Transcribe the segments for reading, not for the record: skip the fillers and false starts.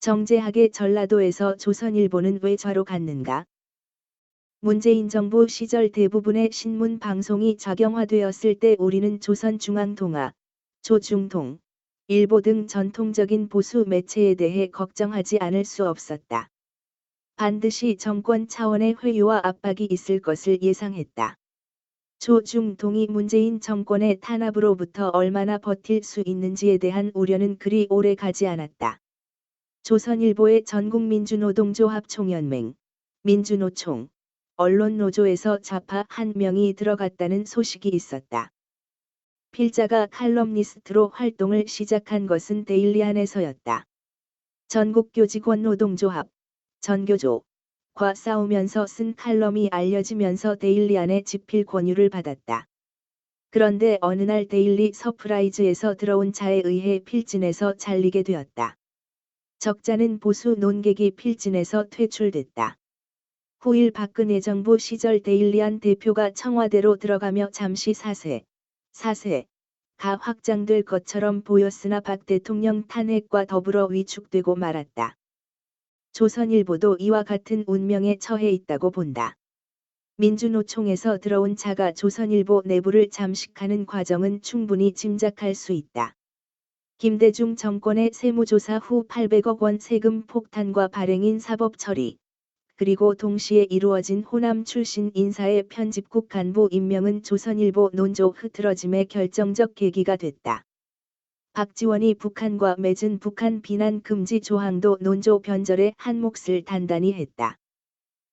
정제하게 전라도에서 조선일보는 왜 좌로 갔는가? 문재인 정부 시절 대부분의 신문 방송이 작영화되었을 때 우리는 조선중앙통화, 조중동, 일보 등 전통적인 보수 매체에 대해 걱정하지 않을 수 없었다. 반드시 정권 차원의 회유와 압박이 있을 것을 예상했다. 조중동이 문재인 정권의 탄압으로부터 얼마나 버틸 수 있는지에 대한 우려는 그리 오래 가지 않았다. 조선일보의 전국민주노동조합 총연맹, 민주노총, 언론노조에서 좌파 한 명이 들어갔다는 소식이 있었다. 필자가 칼럼니스트로 활동을 시작한 것은 데일리안에서였다. 전국교직원노동조합, 전교조과 싸우면서 쓴 칼럼이 알려지면서 데일리안의 집필 권유를 받았다. 그런데 어느 날 데일리 서프라이즈에서 들어온 자에 의해 필진에서 잘리게 되었다. 적자는 보수 논객이 필진에서 퇴출됐다. 후일 박근혜 정부 시절 데일리안 대표가 청와대로 들어가며 잠시 사세가 확장될 것처럼 보였으나 박 대통령 탄핵과 더불어 위축되고 말았다. 조선일보도 이와 같은 운명에 처해 있다고 본다. 민주노총에서 들어온 자가 조선일보 내부를 잠식하는 과정은 충분히 짐작할 수 있다. 김대중 정권의 세무조사 후 800억 원 세금 폭탄과 발행인 사법 처리, 그리고 동시에 이루어진 호남 출신 인사의 편집국 간부 임명은 조선일보 논조 흐트러짐의 결정적 계기가 됐다. 박지원이 북한과 맺은 북한 비난 금지 조항도 논조 변절에 한 몫을 단단히 했다.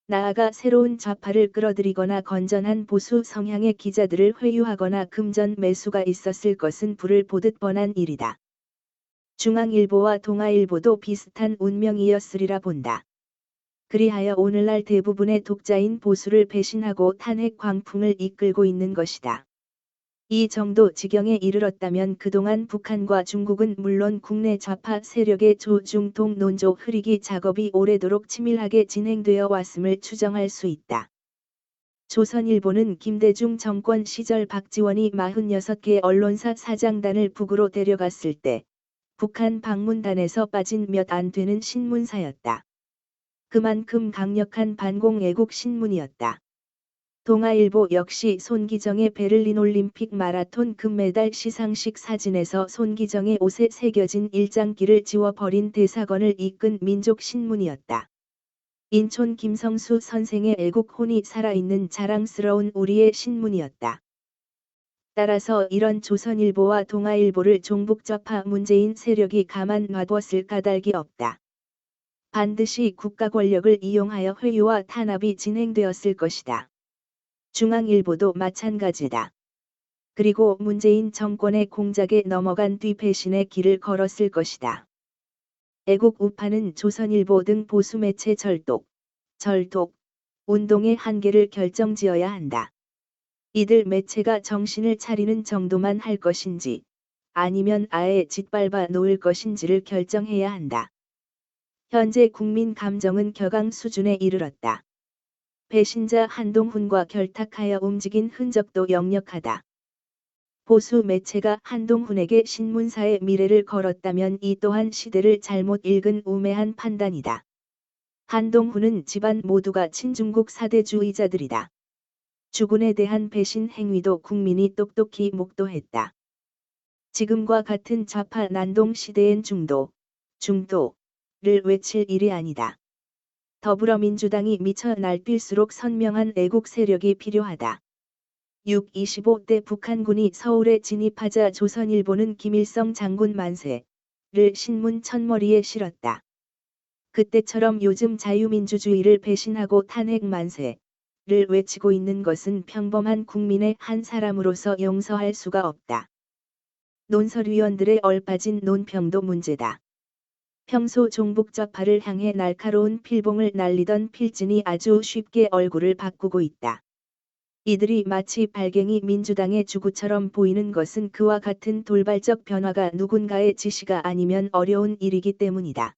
나아가 새로운 좌파를 끌어들이거나 건전한 보수 성향의 기자들을 회유하거나 금전 매수가 있었을 것은 불을 보듯 뻔한 일이다. 중앙일보와 동아일보도 비슷한 운명이었으리라 본다. 그리하여 오늘날 대부분의 독자인 보수를 배신하고 탄핵 광풍을 이끌고 있는 것이다. 이 정도 지경에 이르렀다면 그동안 북한과 중국은 물론 국내 좌파 세력의 조중동 논조 흐리기 작업이 오래도록 치밀하게 진행되어 왔음을 추정할 수 있다. 조선일보는 김대중 정권 시절 박지원이 46개 언론사 사장단을 북으로 데려갔을 때 북한 방문단에서 빠진 몇 안 되는 신문사였다. 그만큼 강력한 반공 애국 신문이었다. 동아일보 역시 손기정의 베를린 올림픽 마라톤 금메달 시상식 사진에서 손기정의 옷에 새겨진 일장기를 지워버린 대사관을 이끈 민족신문이었다. 인촌 김성수 선생의 애국혼이 살아있는 자랑스러운 우리의 신문이었다. 따라서 이런 조선일보와 동아일보를 종북좌파 문재인 세력이 가만 놔두었을 까닭이 없다. 반드시 국가 권력을 이용하여 회유와 탄압이 진행되었을 것이다. 중앙일보도 마찬가지다. 그리고 문재인 정권의 공작에 넘어간 뒤 배신의 길을 걸었을 것이다. 애국 우파는 조선일보 등 보수매체 절독 운동의 한계를 결정지어야 한다. 이들 매체가 정신을 차리는 정도만 할 것인지 아니면 아예 짓밟아 놓을 것인지를 결정해야 한다. 현재 국민 감정은 격앙 수준에 이르렀다. 배신자 한동훈과 결탁하여 움직인 흔적도 역력하다. 보수 매체가 한동훈에게 신문사의 미래를 걸었다면 이 또한 시대를 잘못 읽은 우매한 판단이다. 한동훈은 집안 모두가 친중국 사대주의자들이다. 주군에 대한 배신 행위도 국민이 똑똑히 목도했다. 지금과 같은 좌파 난동 시대엔 중도를 외칠 일이 아니다. 더불어민주당이 미쳐 날뛸수록 선명한 애국 세력이 필요하다. 6.25때 북한군이 서울에 진입하자 조선일보는 김일성 장군 만세를 신문 첫머리에 실었다. 그때처럼 요즘 자유민주주의를 배신하고 탄핵 만세를 외치고 있는 것은 평범한 국민의 한 사람으로서 용서할 수가 없다. 논설위원들의 얼빠진 논평도 문제다. 평소 종북좌파를 향해 날카로운 필봉을 날리던 필진이 아주 쉽게 얼굴을 바꾸고 있다. 이들이 마치 발갱이 민주당의 주구처럼 보이는 것은 그와 같은 돌발적 변화가 누군가의 지시가 아니면 어려운 일이기 때문이다.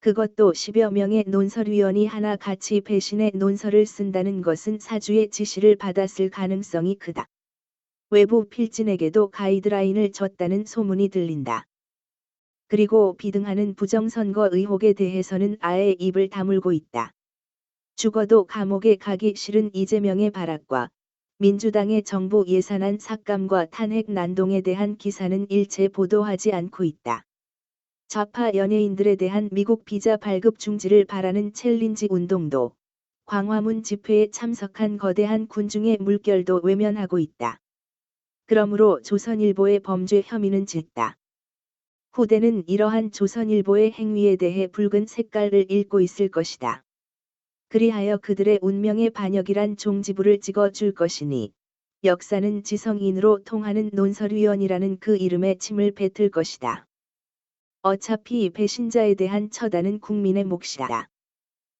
그것도 10여 명의 논설위원이 하나 같이 배신의 논설을 쓴다는 것은 사주의 지시를 받았을 가능성이 크다. 외부 필진에게도 가이드라인을 줬다는 소문이 들린다. 그리고 비등하는 부정선거 의혹에 대해서는 아예 입을 다물고 있다. 죽어도 감옥에 가기 싫은 이재명의 발악과 민주당의 정부 예산안 삭감과 탄핵 난동에 대한 기사는 일체 보도하지 않고 있다. 좌파 연예인들에 대한 미국 비자 발급 중지를 바라는 챌린지 운동도 광화문 집회에 참석한 거대한 군중의 물결도 외면하고 있다. 그러므로 조선일보의 범죄 혐의는 짙다. 후대는 이러한 조선일보의 행위에 대해 붉은 색깔을 읽고 있을 것이다. 그리하여 그들의 운명의 반역이란 종지부를 찍어줄 것이니 역사는 지성인으로 통하는 논설위원이라는 그 이름에 침을 뱉을 것이다. 어차피 배신자에 대한 처단은 국민의 몫이다.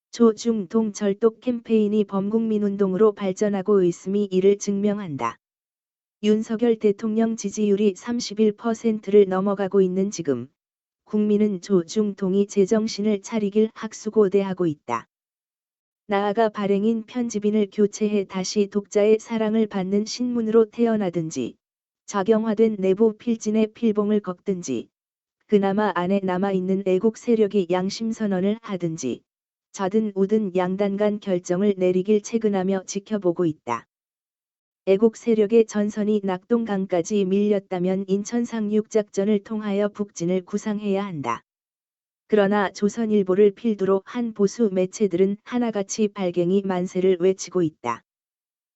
조중동 절독 캠페인이 범국민운동으로 발전하고 있음이 이를 증명한다. 윤석열 대통령 지지율이 31%를 넘어가고 있는 지금 국민은 조중동이 제정신을 차리길 학수고대하고 있다. 나아가 발행인 편집인을 교체해 다시 독자의 사랑을 받는 신문으로 태어나든지 작영화된 내부 필진의 필봉을 걷든지 그나마 안에 남아있는 애국 세력이 양심선언을 하든지 좌든 우든 양단 간 결정을 내리길 채근하며 지켜보고 있다. 애국 세력의 전선이 낙동강까지 밀렸다면 인천 상륙작전을 통하여 북진을 구상해야 한다. 그러나 조선일보를 필두로 한 보수 매체들은 하나같이 발갱이 만세를 외치고 있다.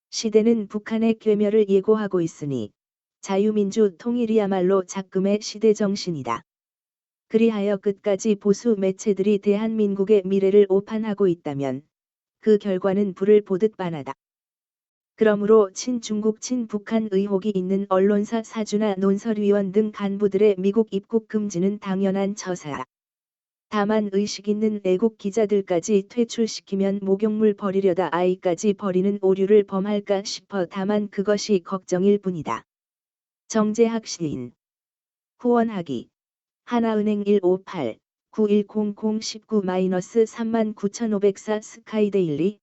시대는 북한의 괴멸을 예고하고 있으니 자유민주 통일이야말로 작금의 시대정신이다. 그리하여 끝까지 보수 매체들이 대한민국의 미래를 오판하고 있다면 그 결과는 불을 보듯 빤하다. 그러므로 친중국 친북한 의혹이 있는 언론사 사주나 논설위원 등 간부들의 미국 입국 금지는 당연한 처사다. 다만 의식 있는 애국 기자들까지 퇴출시키면 목욕물 버리려다 아이까지 버리는 오류를 범할까 싶어 다만 그것이 걱정일 뿐이다. 정재학 시인 후원하기 하나은행 158-910019-39-39504 스카이데일리